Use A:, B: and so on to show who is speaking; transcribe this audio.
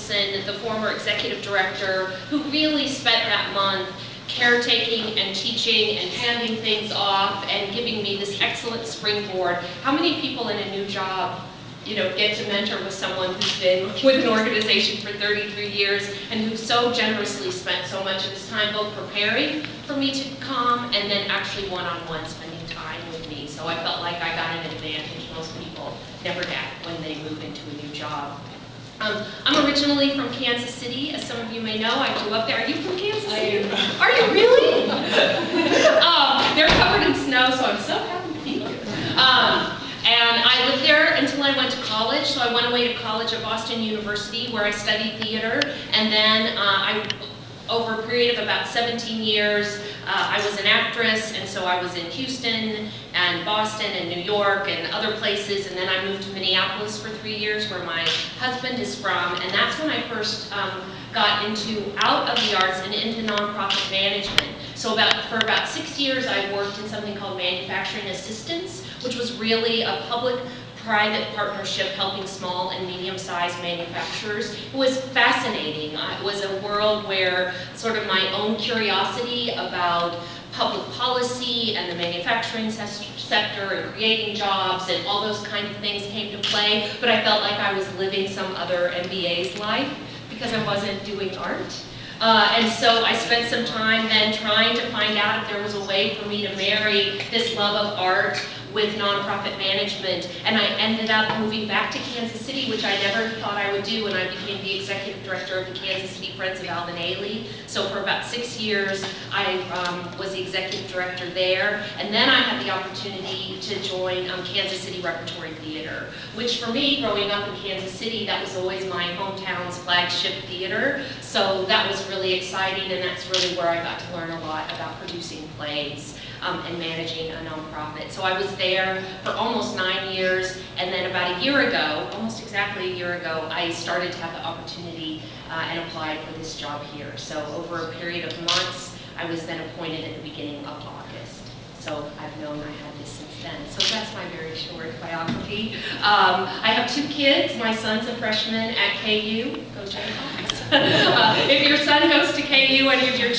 A: Nicholson, the former executive director, who really spent that month caretaking and teaching and handing things off and giving me this excellent springboard. How many people in a new job, get to mentor with someone who's been with an organization for 33 years and who so generously spent so much of his time both preparing for me to come and then actually one-on-one spending time with me. So I felt like I got an advantage most people never get when they move into a new job. I'm originally from Kansas City, as some of you may know. I grew up there. Are you from Kansas City?
B: I am.
A: Are you really? They're covered in snow, so I'm so happy to be here. And I lived there until I went to college. So I went away to college at Boston University, where I studied theater. And then over a period of about 17 years, I was an actress, and so I was in Houston and Boston and New York and other places, and then I moved to Minneapolis for 3 years, where my husband is from, and that's when I first got out of the arts and into nonprofit management. So for about 6 years, I worked in something called manufacturing assistance, which was really a public-private partnership helping small and medium-sized manufacturers. It was fascinating. It was a world where sort of my own curiosity about public policy and the manufacturing sector and creating jobs and all those kind of things came to play, but I felt like I was living some other MBA's life because I wasn't doing art. And so I spent some time then trying to find out if there was a way for me to marry this love of art with nonprofit management, and I ended up moving back to Kansas City, which I never thought I would do, and I became the executive director of the Kansas City Friends of Alvin Ailey. So for about 6 years, I was the executive director there, and then I had the opportunity to join Kansas City Repertory Theater, which for me, growing up in Kansas City, that was always my hometown's flagship theater, so that was really exciting, and that's really where I got to learn a lot about producing plays. And managing a nonprofit. So I was there for almost 9 years, and then about a year ago, almost exactly a year ago, I started to have the opportunity and applied for this job here. So over a period of months, I was then appointed at the beginning of August. So I've known I had this since then. So that's my very short biography. I have 2 kids. My son's a freshman at KU. Go Jayhawks. If your son goes to KU, any of your